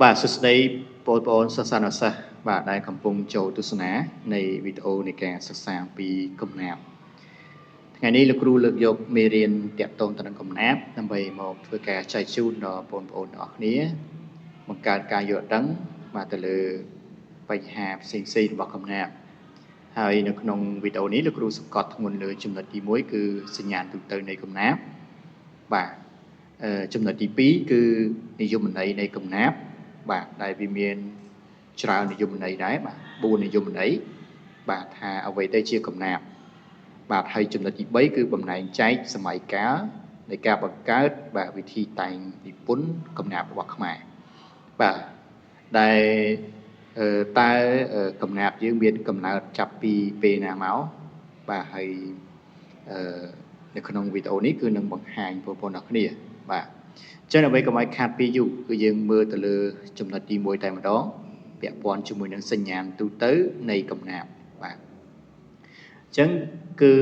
បាទសួស្តីបងប្អូនសិស្សានុសិស្សបាទដែលកំពុងចូលទស្សនានៃវីដេអូនៃការសិក្សាពីកំណាព្យថ្ងៃនេះលោកគ្រូលើកយកមេរៀនតាក់ទងទៅនឹងកំណាព្យដើម្បីមកធ្វើការចែកជូនដល់បងប្អូនទាំងអស់គ្នាបង្កើតការយល់ដឹងបាទទៅលើបញ្ហាផ្សេងៗរបស់កំណាព្យហើយនៅក្នុងវីដេអូនេះលោកគ្រូសង្កត់ធ្ងន់លើចំណុចទី1គឺសញ្ញាទូទៅនៃកំណាព្យបាទចំណុចទី2គឺនិយមន័យនៃកំណាព្យបាទដែលវាមានច្រើននិយមន័យដែរបាទ4និយមន័យបាទថាអ្វីទៅជាកំណាព្យបាទហើយចំណុចទី3គឺបំណែងចែកសម័យកាលនៃការបង្កើតបាទវិធីតែងនិពន្ធកំណាព្យរបស់ខ្មែរបាទដែលតើកំណាព្យយើងមានកំណើតចាប់ពីពេលណាមកបាទហើយនៅក្នុងវីដេអូនេះគឺនឹងបង្ហាញបងប្អូនអរគ្នាបាទចឹងអ្វីកុំឲ្យខាតពីយូរគឺយើងមើលទៅលើចំណុចទី1តែម្ដងពាក់ព័ន្ធជាមួយនឹងសញ្ញាទូទៅនៃកំណាព្យបាទចឹងគឺ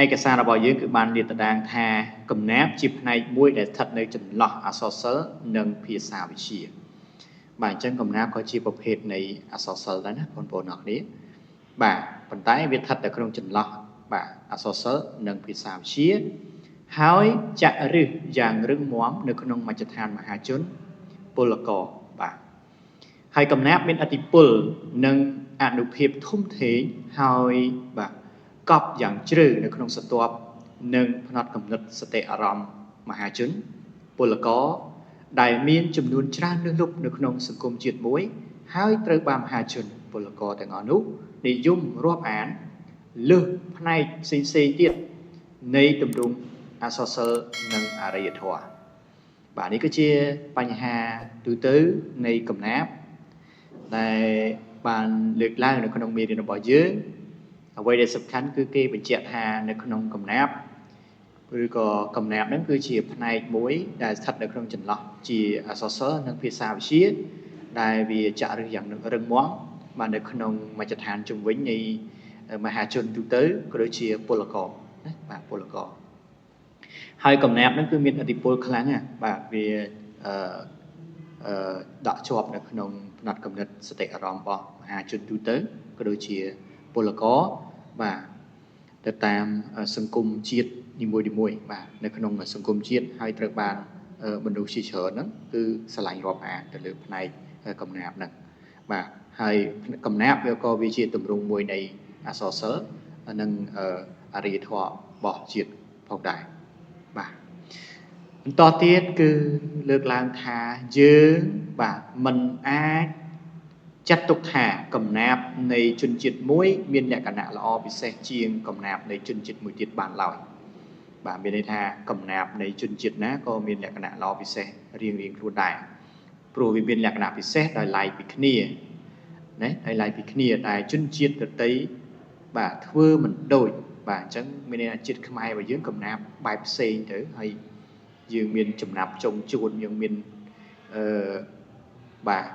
ឯកសាររបស់យើងគឺបានលាតត្រដាងថាកំណាព្យជាផ្នែកមួយដែលស្ថិតនៅចន្លោះអក្សរសិល្ប៍និងភាសាវិទ្យាបាទអញ្ចឹងកំណាព្យក៏ជាប្រភេទនៃអក្សរសិល្ប៍ដែរណាបងប្អូនអរគ្នាបាទប៉ុន្តែវាស្ថិតនៅក្នុងចន្លោះបាទអក្សរសិល្ប៍និងភាសាវិទ្យាហើយចាក់ឫសយ៉ាងរឹងមាំនៅក្នុងមជ្ឈដ្ឋានមហាជនពលករបាទហើយកំណាព្យមានឥទ្ធិពលនិងអនុភាពធំធេងហើយបាទកប់យ៉ាងជ្រៅនៅក្នុងស្រទាប់និងផ្នត់គំនិតសតិអារម្មណ៍មហាជនពលករដែលមានចំនួនច្រើនលើសលប់នៅក្នុងសង្គមជាតិមួយហើយត្រូវបានមហាជនពលករទាំងអស់នោះនិយមរាប់អានលើសផ្នែកផ្សេងៗទៀតនៃទម្រង់អក្សរសិល្ប៍និងអរិយធម៌បាទនេះគឺជាបញ្ហាទូទៅនៃកំណាព្យដែលបានលើកឡើងនៅក្នុងមេរៀនរបស់យើងអ្វីដែលសំខាន់គឺគេបញ្ជាក់ថានៅក្នុងកំណាព្យឬក៏កំណាព្យហ្នឹងគឺជាផ្នែកមួយដែលស្ថិតនៅក្នុងចន្លោះជាអក្សរសិល្ប៍និងភាសាវិទ្យាដែលវាចាក់ឫសយ៉ាងរឹងមាំបាទនៅក្នុងមជ្ឈដ្ឋានជំនាញនៃមហាជនទូទៅក៏ដូចជាពលករណាបាទពលករហើយកំណាព្យហ្នឹងគឺមានឥទ្ធិពលខ្លាំងណាស់បាទវាដកជាប់នៅក្នុងផ្នត់គំនិតសតិអារម្មណ៍របស់មហាជនទូទៅក៏ដូចជាពលករបាទទៅតាមសង្គមជាតិនីមួយៗបាទនៅក្នុងសង្គមជាតិហើយត្រូវបានមនុស្សជាច្រើនហ្នឹងគឺឆ្លាញ់រាប់អានទៅលើផ្នែកកំណាព្យហ្នឹងបាទហើយកំណាព្យវាក៏វាជាទម្រង់មួយនៃអក្សរសិល្ប៍និងអរិយធម៌របស់ជាតិផងដែរបាទបន្តទៀតគឺលើកឡើងថាយើងបាទមិនអាចចាត់ទុកថាកំណាព្យនៃជនជាតិមួយមានលក្ខណៈល្អពិសេសជាងកំណាព្យនៃជនជាតិមួយទៀតបានឡើយបាទមានន័យថាកំណាព្យនៃជនជាតិណាក៏មានលក្ខណៈល្អពិសេសរៀងៗខ្លួនដែរព្រោះវាមានលក្ខណៈពិសេសដោយឡែកពីគ្នាណាដោយឡែកពីគ្នាដែលជនជាតិដទៃបាទធ្វើមិនដូចបាទអញ្ចឹងមានន័យថាជាតិខ្មែររបស់យើងកំណាព្យបែបផ្សេងទៅហើយយើងមានចំណាប់ចុងជួនយើងមានបាទ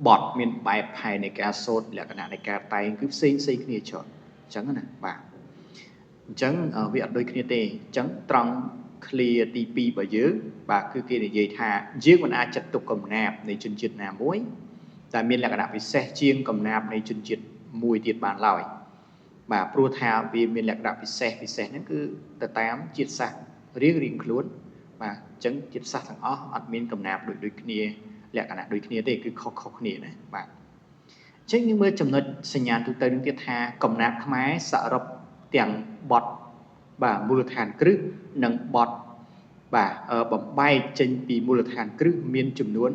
បទមានបែបផែននៃការសូត្រលក្ខណៈនៃការតែងគឺផ្សេងគ្នាច្រើនអញ្ចឹងណាបាទអញ្ចឹងវាអត់ដូចគ្នាទេអញ្ចឹងត្រង់clearទី2របស់យើងបាទគឺគេនិយាយថាយើងមិនអាចចាត់ទុកកំណាព្យនៃជនជាតិណាមួយតែមានលក្ខណៈពិសេសជាងកំណាព្យនៃជនជាតិមួយទៀតបានឡើយបាទព្រោះថាវាមានលក្ខណៈពិសេសហ្នឹងគឺទៅតាមជាតិសាសន៍រៀងខ្លួនបាទអញ្ចឹងជាតិសាសន៍ទាំងអស់អត់មានកំណាព្យដូចគ្នាលក្ខណៈដូចគ្នាទេគឺខុសគ្នាណាបាទអញ្ចឹងយើងមើលចំណុចសញ្ញាទូទៅនឹងទៀតថាកំណាព្យខ្មែរសរុបទាំងបទបាទមូលដ្ឋានគ្រឹះនិងបទបាទបំបែកចេញពីមូលដ្ឋានគ្រឹះមានចំនួន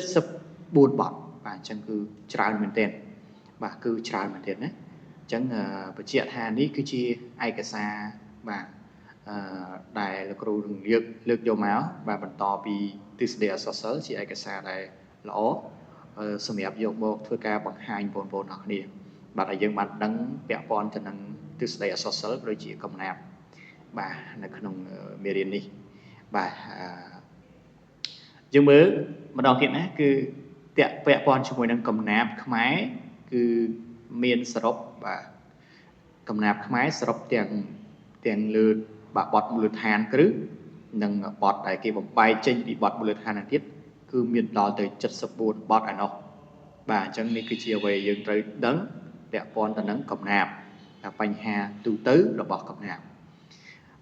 74បទបាទអញ្ចឹងគឺច្រើនមែនទែនបាទគឺច្រើនមែនទែនណាអញ្ចឹងបញ្ជាក់ថានេះគឺជាឯកសារបាទដែលលោកគ្រូនឹងលើកយកមកបាទបន្តពីទិសដៅអក្សរសិល្ប៍ជាឯកសារដែលល្អសម្រាប់យកមកធ្វើការបង្ហាញបងប្អូនអរគ្នាបាទឲ្យយើងបានដឹងពាក់ព័ន្ធទៅនឹងទិសដៅអក្សរសិល្ប៍ដូចជាកំណាព្យបាទនៅក្នុងមេរៀននេះបាទយើងមើលម្ដងទៀតណាគឺពាក់ព័ន្ធជាមួយនឹងកំណាព្យខ្មែរគឺមានសរុបបាទកំណាព្យខ្មែរសរុបទាំងលើបាទបទមូលដ្ឋានគ្រឹះនិងបទដែលគេបំបែកចេញពីបទមូលដ្ឋានទៀត គឺមានដល់ទៅ74បទឯណោះបាទអញ្ចឹងនេះគឺជាអ្វីយើងត្រូវដឹងពាក់ព័ន្ធទៅនឹងកំណាព្យបញ្ហាទូទៅរបស់កំណាព្យ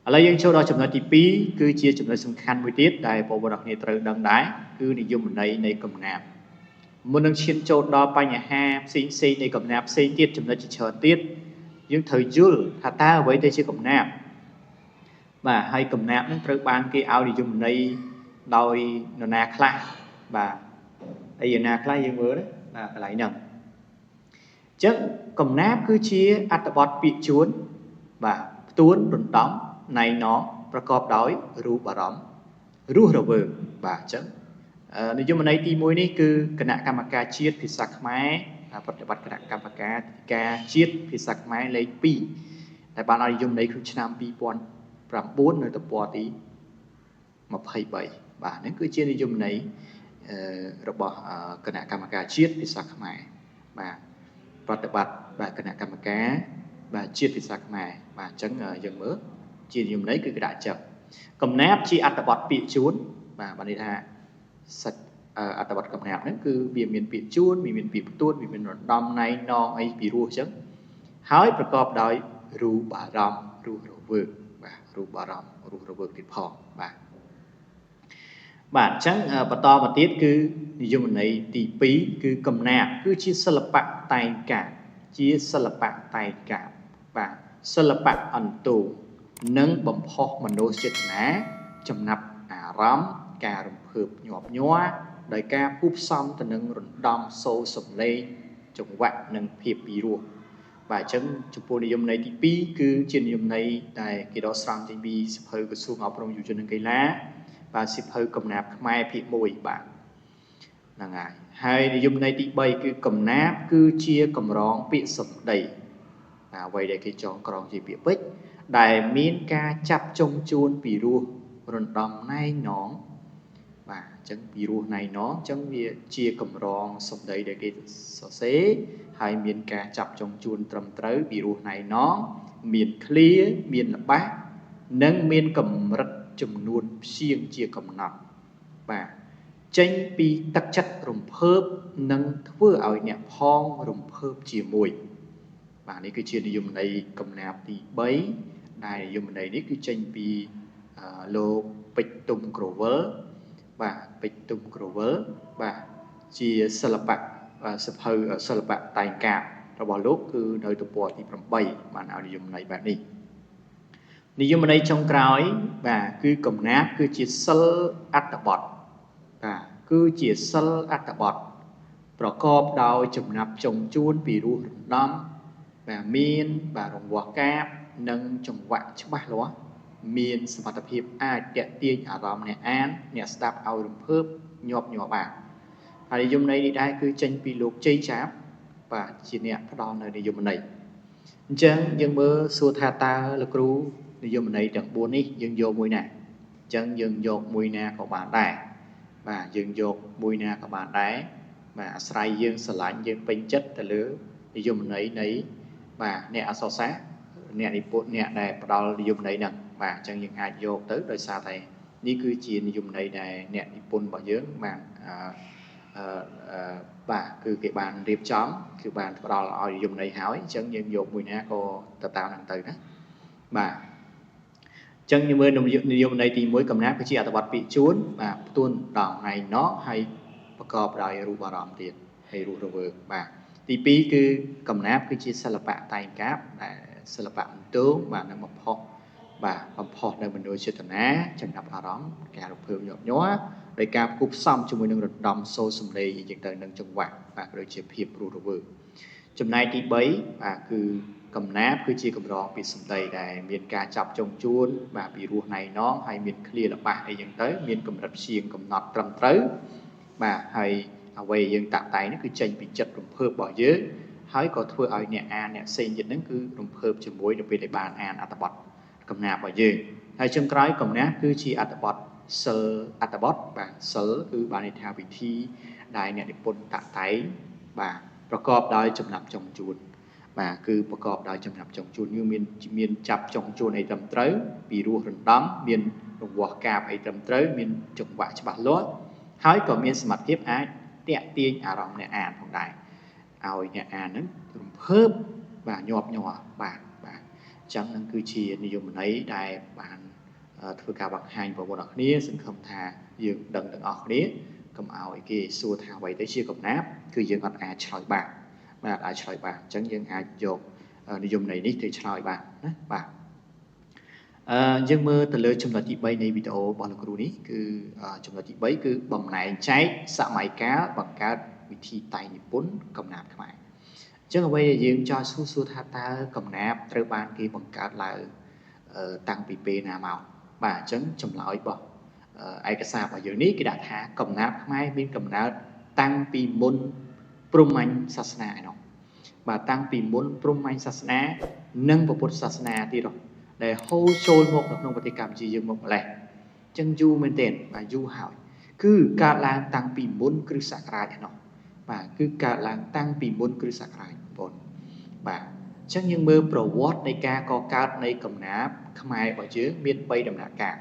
ឥឡូវយើងចូលដល់ចំណុចទី2គឺជាចំណុចសំខាន់មួយទៀតដែលបងប្អូនគ្នាត្រូវដឹងដែរគឺនិយមន័យនៃកំណាព្យមុននឹងឈានចូលដល់បញ្ហាផ្សេងនៃកំណាព្យផ្សេងទៀតចំណុចជាច្រើនទៀតយើងត្រូវយល់ថាតើអ្វីទៅជាកំណាព្យបាទហើយកំណាព្យនឹងត្រូវបានគេឲ្យនិយមន័យដោយនរណាខ្លះបាទហើយនរណាខ្លះយើងមើលណាកន្លែងហ្នឹងអញ្ចឹងកំណាព្យគឺជាអត្ថបទពាក្យជួនបាទផ្ទួនរំដំណៃណោប្រកបដោយរូបអារម្មណ៍រស់រវើកបាទអញ្ចឹងនិយមន័យទី1នេះគឺគណៈកម្មការជាតិភាសាខ្មែរប្រតិបត្តិគណៈកម្មការជាតិភាសាខ្មែរលេខ2ដែលបានឲ្យនិយមន័យក្នុងឆ្នាំ2009នៅទំព័រទី23បាទនេះគឺជានិយមន័យរបស់គណៈកម្មការជាតិភាសាខ្មែរបាទប្រតិបត្តិបាទគណៈកម្មការបាទជាតិភាសាខ្មែរបាទអញ្ចឹងយើងមើលជានិយមន័យគឺក្តារចឹកកំណាព្យជាអត្ថបទពាក្យជួនបាទបានន័យថាសាច់អត្ថបទកំណាព្យហ្នឹងគឺវាមានពាក្យជួនវាមានពាក្យផ្ទួនវាមានរំដំណៃណងអីពីរោះអញ្ចឹងហើយប្រកបដោយរូបអារម្មណ៍រស់រវើកបាទរូបអារម្មណ៍រស់រវើកទៀតផងបាទអញ្ចឹងបន្តមកទៀតគឺនិយមន័យទី2គឺកំណាព្យគឺជាសិល្បៈតែងកាព្យជាសិល្បៈតែងកាព្យបាទសិល្បៈអន្តោនិងបំផុសមនោសចេតនាចំណាប់អារម្មណ៍ការរំភើបញាប់ញ័រដោយការគូផ្សំទៅនឹងរំដំសូរសំឡេងចង្វាក់និងភាពពីរោះបាទអញ្ចឹងចំពោះនិយមន័យទី2គឺជានិយមន័យដែលគេដកស្រង់ចេញពីសៀវភៅក្រសួងអប់រំយុវជននិងកីឡាបាទសៀវភៅកំណាព្យខ្មែរភាគ1បាទហ្នឹងហើយនិយមន័យទី3គឺកំណាព្យគឺជាកម្រងពាក្យសម្ដីអ្វីដែលគេចងក្រងជាពាក្យពេចន៍ដែលមានការចាប់ចុងជួនពីរោះរំដំណែងណងបាទអញ្ចឹងពីរោះណែងណងអញ្ចឹងវាជាកម្រងសម្ដីដែលគេសរសេរហើយមានការចាប់ចុងជួនត្រឹមត្រូវពីរោះណែងណងមានឃ្លាមានល្បះនិងមានកម្រិតចំនួនព្យាង្គជាកំណត់បាទចេញពីទឹកចិត្តរំភើបនិងធ្វើឲ្យអ្នកផងរំភើបជាមួយបាទនេះគឺជានិយមន័យកំណាព្យទី3ដែលនិយមន័យនេះគឺចេញពីលោកពេជ្រទុំក្រវិលបាទពេជ្រទុំក្រវិលបាទជាសិល្បៈសភៅសិល្បៈតែងកាព្យរបស់លោកគឺនៅទំព័រទី8បានឲ្យនិយមន័យបែបនេះនិយមន័យចុងក្រោយបាទគឺកំណាព្យគឺជាសិលអត្ថបទបាទគឺជាសិលអត្ថបទប្រកបដោយចំណាប់ចុងជួនពីរោះរំដំបាទមានបាទរង្វាស់កាព្យនិងចង្វាក់ច្បាស់លាស់មានសមត្ថភាពអាចទាក់ទាញអារម្មណ៍អ្នកអានអ្នកស្ដាប់ឲ្យរំភើបញាប់ញ័របានហើយនិយមន័យនេះដែរគឺចេញពីលោកជ័យឆាបបាទជាអ្នកផ្ដល់នៅនិយមន័យអញ្ចឹងយើងមើលសួរថាតើលោកគ្រូនិយមន័យទាំង4នេះយើងយកមួយណាអញ្ចឹងយើងយកមួយណាក៏បានដែរបាទយើងយកមួយណាក៏បានដែរបាទអាស្រ័យយើងស្រឡាញ់យើងពេញចិត្តទៅលើនិយមន័យនៃបាទអ្នកអក្សរសាស្ត្រអ្នកនិពន្ធអ្នកដែលផ្ដល់និយមន័យហ្នឹងបាទអញ្ចឹងយើងអាចយកទៅដោយសារតែនេះគឺជានិយមន័យដែលអ្នកនិពន្ធរបស់យើងបានបាទគឺគេបានរៀបចំគឺបានផ្ដល់ឲ្យនិយមន័យហើយអញ្ចឹងយើងយកមួយណាក៏ទៅតាមហ្នឹងទៅណាបាទអញ្ចឹងយើងមើលនិយមន័យទី1កំណាព្យគឺជាអត្ថបទពាក្យជួនបាទផ្ទួនដល់ថ្ងៃណោហើយប្រកបដោយរូបអារម្មណ៍ទៀតហើយរស់រវើកបាទទី2គឺកំណាព្យគឺជាសិល្បៈតែងកាព្យដែលសិល្បៈអន្តោបាទនឹងបំផុសបាទបំផុសនៅមនោចេតនាចំណាប់អារម្មណ៍ការរំភើបញាប់ញ័រដោយការផ្គូផ្សំជាមួយនឹងរំដំសូរសំឡេងអញ្ចឹងទៅនឹងចង្វាក់បាទដូចជាភាពរស់រវើកចំណែកទី3បាទគឺកំណាព្យគឺជាកម្រងពាក្យសម្ដីដែលមានការចាប់ចុងជួនបាទពីរោះណៃណងហើយមានឃ្លាល្បះអីចឹងទៅមានកម្រិតព្យាង្គកំណត់ត្រឹមត្រូវបាទហើយអ្វីយើងតាក់តែងនេះគឺចេញពីចិត្តរំភើបរបស់យើងហើយក៏ធ្វើឲ្យអ្នកអានអ្នកផ្សេងទៀតហ្នឹងគឺរំភើបជាមួយនៅពេលដែលបានអានអត្ថបទកំណាព្យរបស់យើងហើយចុងក្រោយកំណាព្យគឺជាអត្ថបទសិលអត្ថបទបាទសិលគឺបានន័យថាវិធីដែលអ្នកនិពន្ធតាក់តែងបាទប្រកបដោយចំណាប់ចុងជួនបាទគឺប្រកបដោយចំណាប់ចុងជួនគឺមានចាប់ចុងជួនអីត្រឹមត្រូវពីរោះរំដំមានរង្វាស់កាព្យអីត្រឹមត្រូវមានចង្វាក់ច្បាស់លាស់ ហើយក៏មានសមត្ថភាពអាចតាក់ទាញអារម្មណ៍អ្នកអានផងដែរឲ្យអ្នកអានហ្នឹងរំភើបបាទញាប់ញ័របាទអញ្ចឹងនឹងគឺជានិយមន័យដែលបានធ្វើការបង្ហាញបងប្អូនអរគ្នាសង្ឃឹមថាយើងដឹងទាំងអស់គ្នាកុំឲ្យគេសួរថាអ្វីទៅជាកំណាព្យគឺយើងអត់អាចឆ្លើយបានបាទអាចឆ្លើយបានអញ្ចឹងយើងអាចយកនិយមន័យនេះទៅឆ្លើយបានណាបាទយើងមើលទៅលើចំណុចទី3នៃវីដេអូរបស់លោកគ្រូនេះគឺចំណុចទី3គឺបំណែងចែកសម័យកាលបង្កើតវិធីតែងនិពន្ធកំណាព្យខ្មែរអញ្ចឹងអ្វីដែលយើងចង់សួរថាតើកំណាព្យត្រូវបានគេបង្កើតឡើងតាំងពីពេលណាមកបាទអញ្ចឹងចម្លើយរបស់ឯកសាររបស់យើងនេះគេដាក់ថាកំណាព្យខ្មែរមានកំណើតតាំងពីមុនព្រហ្មញ្ញសាសនាឯនោះបាទតាំងពីមុនព្រហ្មញ្ញសាសនានិងពុទ្ធសាសនាទៀតដែលហូរចូលមកនៅក្នុងប្រទេសកម្ពុជាយើងមកម្លេះអញ្ចឹងយូរមែនទែនបាទយូរហើយគឺកើតឡើងតាំងពីមុនគ្រិស្តសករាជឯនោះបាទគឺកើតឡើងតាំងពីមុនគ្រិស្តសករាជបងបាទអញ្ចឹងយើងមើលប្រវត្តិនៃការកកើតនៃកំណាព្យខ្មែររបស់យើងមាន3ដំណាក់កាល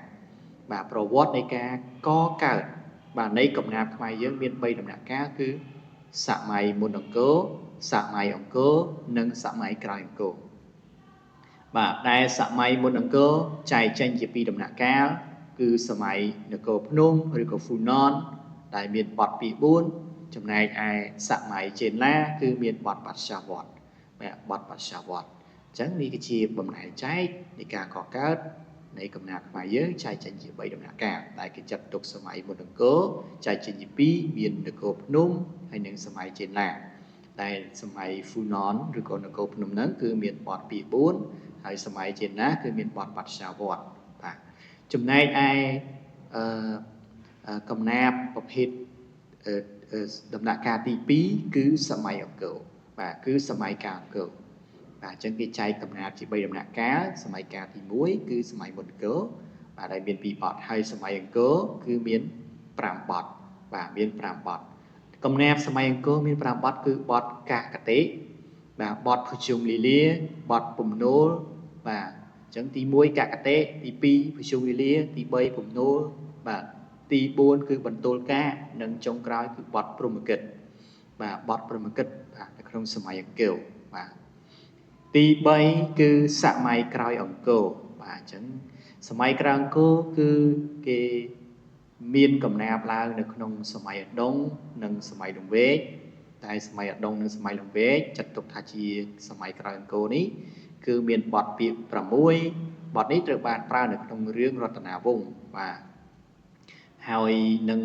បាទប្រវត្តិនៃការកកើតបាទនៃកំណាព្យខ្មែរយើងមាន3ដំណាក់កាលគឺសម័យមុនអង្គរសម័យអង្គរនិងសម័យក្រោយអង្គរបាទដែលសម័យមុនអង្គរចែកចេញជា2ដំណាក់កាលគឺសម័យនគរភ្នំឬក៏ហ្វូណនដែលមានបទពី4ចំណែកឯសម័យចេនឡាគឺមានបទបច្ចាវតបាទបទបច្ចាវតអញ្ចឹងនេះគឺជាបំណែកចែកនៃការកកើតនៃកំណាព្យខ្មែរយើងចែកចេញជា3ដំណាក់កាលដែលគេចាត់ទុកសម័យមុនអង្គរចែកចេញជា2មាននគរភ្នំហើយនិងសម័យចេនឡាដែលសម័យហ្វូណនឬក៏នគរភ្នំហ្នឹងគឺមានបទពី4ហើយសម័យចេនឡាគឺមានបទបច្ចាវតបាទចំណែកឯកំណាព្យប្រភេទដំណាក់កាលទី2គឺសម័យអង្គរបាទគឺសម័យកាលអង្គរបាទអញ្ចឹងគេចែកកំណាព្យជា3ដំណាក់កាលសម័យកាលទី1គឺសម័យមុនអង្គរបាទដែលមាន2បទហើយសម័យអង្គរគឺមាន5បទបាទមាន5បទកំណាព្យសម័យអង្គរមាន5បទគឺបទកាកតេបាទបទភុជង្គលីលាបទពំនោលបាទអញ្ចឹងទី1កាកតេទី2ភុជង្គលីលាទី3ពំនោលបាទទី4គឺបន្ទោលការនិងចុងក្រោយគឺបទព្រហ្មកិច្ចបាទបទព្រហ្មកិច្ចបាទនៅក្នុងសម័យអង្គរបាទទី3គឺសម័យក្រោយអង្គរបាទអញ្ចឹងសម័យក្រោយអង្គរគឺគេមានកំណាព្យឡើងនៅក្នុងសម័យឧដុង្គនិងសម័យលង្វែកតែសម័យឧដុង្គនិងសម័យលង្វែកចាត់ទុកថាជាសម័យក្រោយអង្គរនេះគឺមានបទពាក្យ6បទនេះត្រូវបានប្រើនៅក្នុងរឿងរតនាវង្សបាទហើយនឹង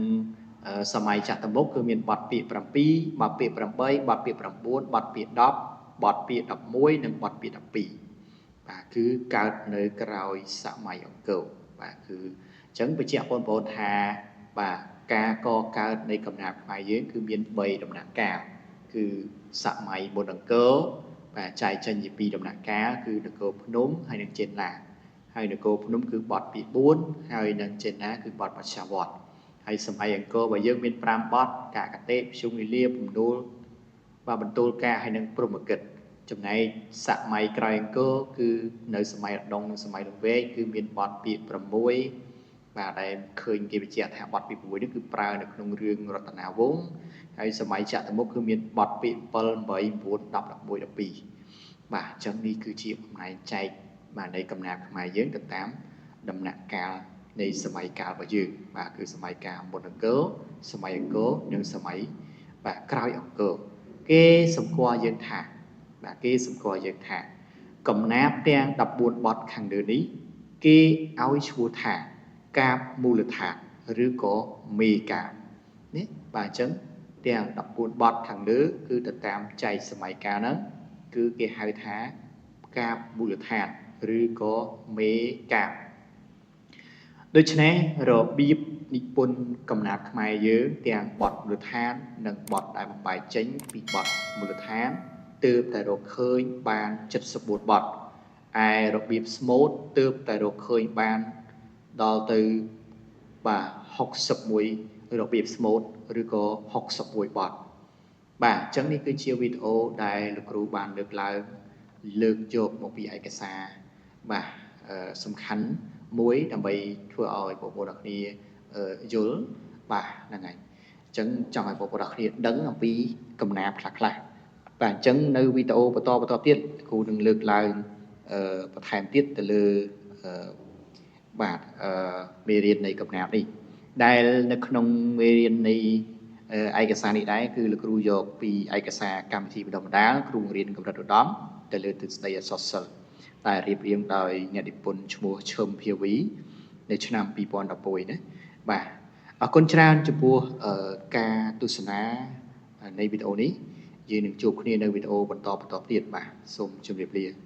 សម័យចតុមុខគឺមានបទពាក្យ7បទពាក្យ8បទពាក្យ9បទពាក្យ10បទពាក្យ11និងបទពាក្យ12បាទគឺកើតនៅក្រោយសម័យអង្គរបាទគឺអញ្ចឹងបញ្ជាក់បងប្អូនថាបាទការកកើតនៃកំណាព្យខ្មែរយើងគឺមាន3ដំណាក់កាលគឺសម័យមុនអង្គរបាទចែកចេញជា2ដំណាក់កាលគឺនគរភ្នំហើយនិងចេនឡាហើយនគរភ្នំគឺបទពាក្យ4ហើយនិងចេនឡាគឺបទបច្ចាវតហើយសម័យអង្គររបស់យើងមាន5បទកាកតេភុជង្គលីលាពំនោលបាទបន្ទោលការហើយនិងព្រហ្មកិច្ចចំណែកសម័យក្រោយអង្គរគឺនៅសម័យឧដុង្គនិងសម័យលង្វែកគឺមានបទពាក្យ6បាទដែលឃើញគេបញ្ជាក់ថាបទពាក្យ6នេះគឺប្រើនៅក្នុងរឿងរតនាវង្សហើយសម័យចតុមុខគឺមានបទពាក្យ7 8 9 10 11 12បាទអញ្ចឹងនេះគឺជាបំណែកចែកបាទនៃកំណាព្យខ្មែរយើងទៅតាមដំណាក់កាលនៃសម័យកាលរបស់យើងបាទគឺសម័យកាលមុនអង្គរសម័យអង្គរនិងសម័យបាទក្រោយអង្គរគេសម្គាល់យើងថាបាទគេសម្គាល់យើងថាកំណាព្យទាំង14បទខាងលើនេះគេឲ្យឈ្មោះថាកាព្យមូលដ្ឋានឬក៏មេកាព្យនេះបាទអញ្ចឹងទាំង14បទខាងលើគឺទៅតាមចែកសម័យកាលហ្នឹងគឺគេហៅថាកាព្យមូលដ្ឋានឬក៏មេកាព្យដូច្នេះរបៀបនិពន្ធកំណាព្យខ្មែរយើងទាំងបទមូលដ្ឋាននិងបទដែលបំបែកចេញពីបទមូលដ្ឋានទើបតែរកឃើញបាន74បទឯរបៀបស្មូតទើបតែរកឃើញបានដល់ទៅបាទ61របៀបស្មូតឬក៏61បទបាទអញ្ចឹងនេះគឺជាវីដេអូដែលលោកគ្រូបានលើកយកមកពីឯកសារបាទសំខាន់មួយដើម្បីធ្វើឲ្យបងប្អូនអរគ្នាយល់ បាទហ្នឹងហើយអញ្ចឹងចង់ឲ្យបងប្អូនអរគ្នាដឹងអំពីកំណាព្យខ្លះៗបាទអញ្ចឹងនៅវីដេអូបន្តទៀតគ្រូនឹងលើកឡើងបន្ថែមទៀតទៅលើបាទមេរៀននៃកំណាព្យនេះដែលនៅក្នុងមេរៀននៃឯកសារនេះដែរគឺលោកគ្រូយកពីឯកសារកម្មវិធីបណ្ដុះបណ្ដាលគ្រូបង្រៀនកម្រិតឧត្តមទៅលើទិសដៅអក្សរសិល្ប៍ដែលរៀបរៀងដោយអ្នកនិពន្ធឈ្មោះឈឹមភាវីនៅឆ្នាំ2011ណាបាទអរគុណច្រើនចំពោះការទស្សនានៃវីដេអូនេះយើងនឹងជួបគ្នានៅវីដេអូបន្តទៀតបាទសូមជម្រាបលា